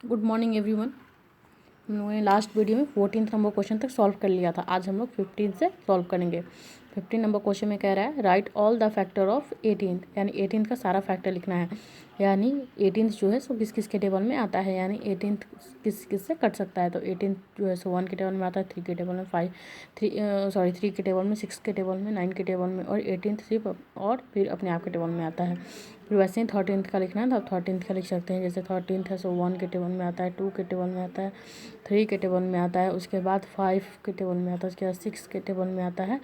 Good morning everyone. हम लोगों ने लास्ट वीडियो में 14 नंबर क्वेश्चन तक सॉल्व कर लिया था। आज हम लोग 15 से सॉल्व करेंगे। 15 नंबर क्वेश्चन में कह रहा है right all the factor of 18, यानी 18 का सारा फैक्टर लिखना है। यानी 18 जो है सो किस किस के टेबल में आता है, यानी 18 किस किस से कट सकता है। तो 18 जो है सो 1 के टेबल में आता है, 3 के टेबल में, 3 के टेबल में, 6 के टेबल में, 9 के टेबल में, और 18 सिर्फ और फिर अपने आप के टेबल में आता है। फिर वैसे ही 13 का लिखना है तो आप 13 का लिख सकते हैं। जैसे 13 है सो 1 के टेबल में आता है, 2 के टेबल में आता है, 3 के टेबल में आता है, उसके बाद 5 के टेबल में आता है, उसके बाद 6 के टेबल में आता है,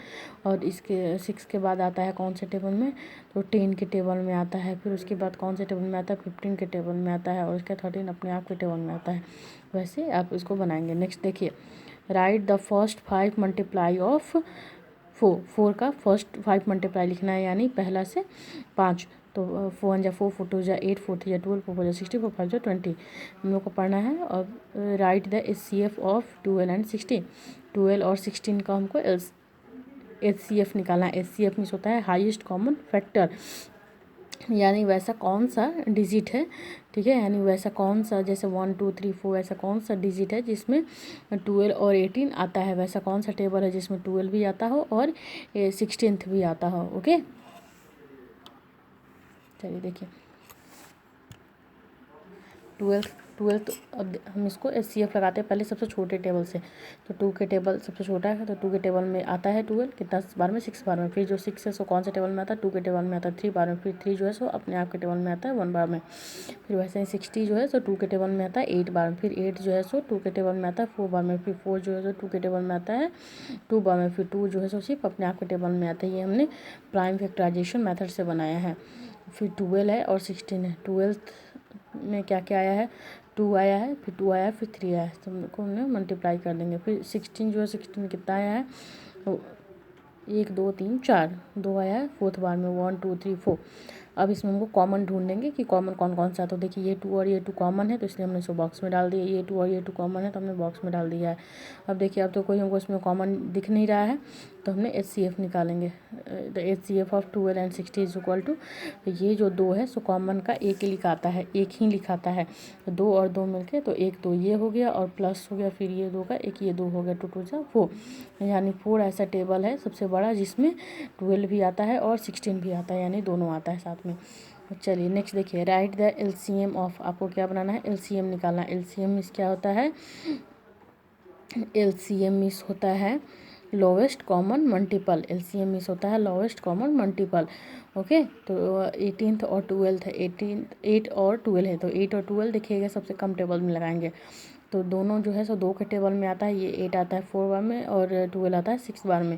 और इसके 6 के बाद आता है कौन से टेबल में, तो 10 के टेबल में आता है। फिर उसके बाद कौन से टेबल में आता है, 15 के टेबल में आता है, और उसके 13 अपने आप के टेबल में आता है। वैसे आप इसको बनाएंगे। नेक्स्ट देखिए, right the first 5 multiply of 4 का फर्स्ट 5 मल्टीप्लाई लिखना है, यानी पहला से 5। तो 4 1 4, 4 2 8, 4 3 12, 4 4 60, 4 5 20 हम लोग को पढ़ना है। और right the HCF of 12 and 16। 12 और 16 का हमको HCF निकालना है। HCF मीन्स होता है हाईएस्ट कॉमन फैक्टर, यानी वैसा कौन सा डिजिट है, ठीक है, यानी वैसा कौन सा, जैसे 1 2 3 4 ऐसा कौन सा डिजिट है जिसमें 12 और 18 आता है, वैसा कौन सा टेबल है जिसमें 12 भी आता हो और 16 भी आता हो। ओके, चलिए देखिए 12 अब हम इसको HCF लगाते हैं पहले सबसे छोटे टेबल से। तो 2 के टेबल सबसे छोटा है, तो 2 के टेबल में आता है 12 कितना बार में, 6 बार में। फिर जो 6 है सो कौन से टेबल में आता है, 2 के टेबल में आता है 3 बार में। फिर 3 जो है सो अपने आप के टेबल में आता है 1 बार में। फिर वैसे ही 60 जो है सो 2 के टेबल में आता है 8 बार में। फिर 8 जो है सो 2 के टेबल में आता है 4 बार में। फिर 4 जो है सो 2 के टेबल में आता है 2 बार में। फिर 2 जो है सो सिर्फ अपने आप के टेबल में आता है। ये हमने प्राइम फैक्टराइजेशन मेथड से बनाया है। फिर 12 है और 16 है। 12 में क्या क्या आया है, 2 आया है, फिर 2 आया है, फिर 3 आया है, तो उनको हमने मल्टीप्लाई कर देंगे। फिर 16 जो है 16 कितना आया है, 1 2 3 4, 2 आया है फोर्थ बार में, 1 2 3 4। अब इसमें हमको कॉमन ढूंढेंगे कि कॉमन कौन कौन सा। तो देखिए ये 2 और ये 2 कॉमन है, तो इसलिए हमने इसको बॉक्स में डाल दिया। ये 2 और ये 2 कॉमन है, तो हमने बॉक्स में डाल दिया है। अब देखिए अब तो कोई हमको इसमें कॉमन दिख नहीं रहा है, तो हमने HCF निकालेंगे। The HCF of 12 and 60 is equal to, ये जो 2 है सो कॉमन का एक ही लिखाता है, एक ही लिखाता है। तो 2 और 2 मिलके तो 1 2 ये हो गया और प्लस हो गया, फिर ये 2 का एक ये 2 हो गया, 2 2 जा 4। यानी 4 ऐसा टेबल है सबसे बड़ा जिसमें 12 भी आता है और 16 भी आता है, यानी दोनों आता है साथ में। चलिए नेक्स्ट देखिए, राइट द LCM ऑफ, आपको क्या बनाना है, LCM निकालना है। LCM मीन्स क्या होता है, LCM मीन्स होता है lowest common multiple. LCM means होता है लोवेस्ट कॉमन मल्टीपल। ओके, तो 18th और 12th है, 8 और 12 है, तो 8 और 12 देखिएगा सबसे कम टेबल में लगाएंगे। तो दोनों जो है सो 2 के टेबल में आता है। ये 8 आता है 4 बार में और 12 आता है 6 बार में।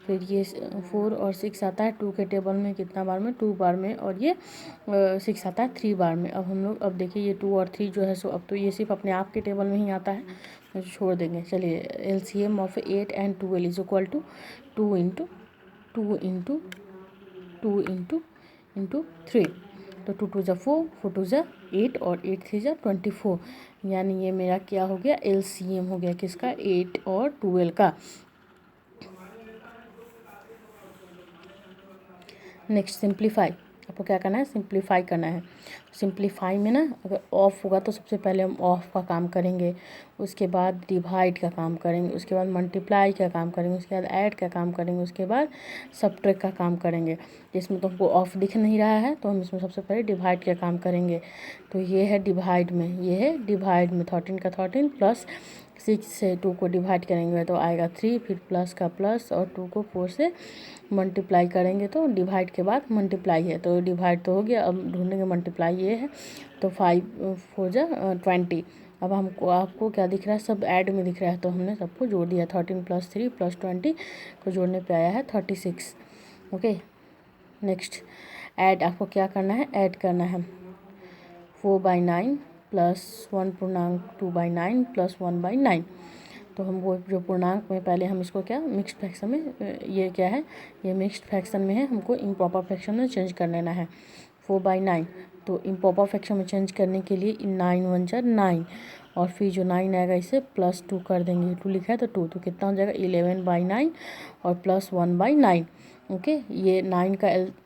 फिर ये 4 और 6 आता है 2 के टेबल में कितना बार में, 2 बार में, और ये 6 आता है 3 बार में। अब हम लोग अब देखिए ये 2 और 3 जो है सो अब तो ये सिर्फ अपने आप के टेबल में ही आता है, तो छोड़ देंगे। चलिए LCM of 8 and 12 is equal to 2 into 2 into 2 into 3। तो 2 2 जा 4, 4 2 जा 8, और 8 3 जा 24। यानी ये मेरा क्या हो गया, LCM हो गया किसका, 8 और 12 का। नेक्स्ट सिंप्लीफाई, आपको क्या करना है, सिंप्लीफाई करना है। सिंप्लीफाई में ना अगर ऑफ होगा तो सबसे पहले हम ऑफ का काम करेंगे, उसके बाद डिवाइड का काम करेंगे, उसके बाद मल्टीप्लाई का काम करेंगे, उसके बाद ऐड का काम करेंगे, उसके बाद सब्ट्रैक्ट का काम करेंगे। जिसमें तो हमको ऑफ दिख नहीं रहा है तो हम इसमें सबसे पहले डिवाइड का काम करेंगे। तो ये है डिवाइड में, ये है डिवाइड में 13 का 13 प्लस 6 से 2 को डिवाइड करेंगे तो आएगा 3, फिर प्लस का प्लस और 2 को 4 से मल्टीप्लाई करेंगे तो डिवाइड के बाद मल्टीप्लाई है, तो डिवाइड तो हो गया। अब ढूंढेंगे मल्टीप्लाई, ये है तो 5 4 जा 20। अब हमको आपको क्या दिख रहा है, सब ऐड में दिख रहा है, तो हमने सबको जोड़ दिया। 13 + 3 + 20 को जोड़ने पे आया है 36। ओके, नेक्स्ट ऐड, आपको क्या करना है, ऐड करना है। 4/9 प्लस 1 पूर्णांक 2/9 प्लस 1/9। तो हम वो जो पूर्णांक में पहले हम इसको क्या मिक्स्ड फ्रैक्शन में, ये क्या है, ये मिक्स्ड फ्रैक्शन में है, हमको इम्प्रॉपर फ्रैक्शन में चेंज कर लेना है। 4/9, तो इम्प्रॉपर फ्रैक्शन में चेंज करने के लिए 9 1 जा 9, और फिर जो 9 आएगा इसे +2 कर देंगे। 2 लिखा है तो 2, तो कितना हो जाएगा 11/9 और +1/9। ओके, ये 9 का